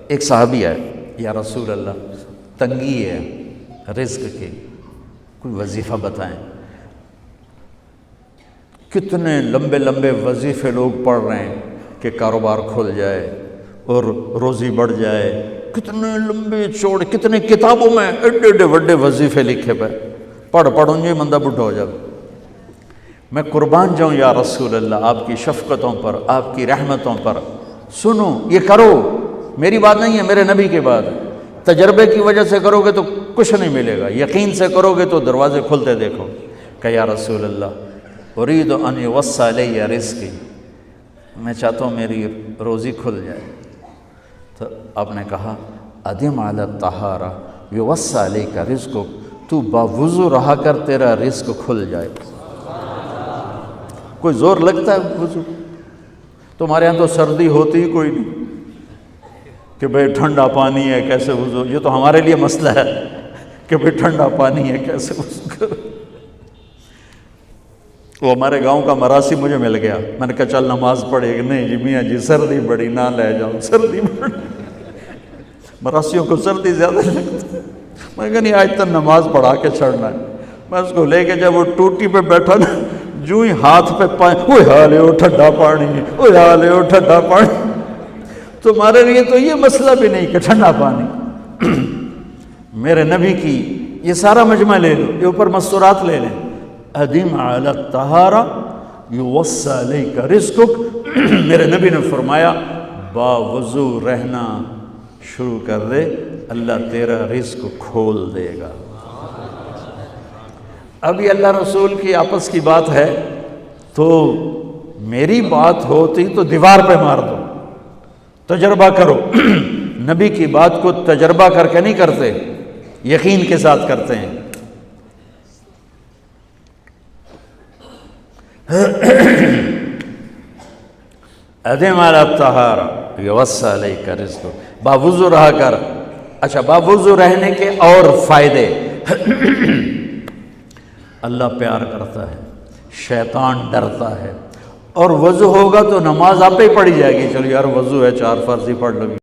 ایک صحابی ہے، یا رسول اللہ تنگی ہے رزق کی، کوئی وظیفہ بتائیں۔ کتنے لمبے لمبے وظیفے لوگ پڑھ رہے ہیں کہ کاروبار کھل جائے اور روزی بڑھ جائے، کتنے لمبے چوڑے، کتنے کتابوں میں ایڈے ایڈے بڑے وظیفے لکھے پہ، پڑھوں یہ بندہ بڈھا ہو جائے۔ میں قربان جاؤں یا رسول اللہ آپ کی شفقتوں پر، آپ کی رحمتوں پر، سنو یہ کرو، میری بات نہیں ہے، میرے نبی کی بات ہے۔ تجربے کی وجہ سے کرو گے تو کچھ نہیں ملے گا، یقین سے کرو گے تو دروازے کھلتے دیکھو۔ کہ یا رسول اللہ ارید ان یوسع علی رزقی، میں چاہتا ہوں میری روزی کھل جائے۔ تو آپ نے کہا ادم علی الطہارہ یوسع علیک رزقک، تو باوضو رہا کر تیرا رزق کھل جائے۔ کوئی زور لگتا ہے وضو؟ تمہارے یہاں تو سردی ہوتی ہی کوئی نہیں کہ بھئی ٹھنڈا پانی ہے کیسے وضو، یہ تو ہمارے لیے مسئلہ ہے کہ بھئی ٹھنڈا پانی ہے کیسے وضو کرو۔ وہ ہمارے گاؤں کا مراسی مجھے مل گیا، میں نے کہا چل نماز پڑھے گی، نہیں جی میاں جی سردی بڑی، نہ لے جاؤ سردی بڑی، مراسیوں کو سردی زیادہ لگتی ہے۔ میں نے کہا نہیں آج تک نماز پڑھا کے چھڑنا ہے۔ میں اس کو لے کے جب وہ ٹوٹی پہ بیٹھا نا، جو ہی ہاتھ پہ پائیں، اوہ حالے ہو ٹھنڈا پانی، اوہ حالے ہو ٹھنڈا پانی۔ تمہارے لیے تو یہ مسئلہ بھی نہیں کہ ٹھنڈا پانی۔ میرے نبی کی یہ سارا مجمع لے لو، یہ اوپر مستورات لے لیں، ادم علی الطہارہ یوسع علیک رزقک، میرے نبی نے فرمایا باوضو رہنا شروع کر دے، اللہ تیرا رزق کھول دے گا۔ ابھی اللہ رسول کی آپس کی بات ہے تو میری بات ہوتی تو دیوار پہ مار دو، تجربہ کرو۔ نبی کی بات کو تجربہ کر کے نہیں کرتے، یقین کے ساتھ کرتے ہیں۔ ادم علی الطہارہ یوسع علیک رزقک، باوضو رہا کر۔ اچھا باوضو رہنے کے اور فائدے، اللہ پیار کرتا ہے، شیطان ڈرتا ہے، اور وضو ہوگا تو نماز آپ ہی پڑھی جائے گی، چلو یار وضو ہے 4 فرض ہی پڑھ لو گی۔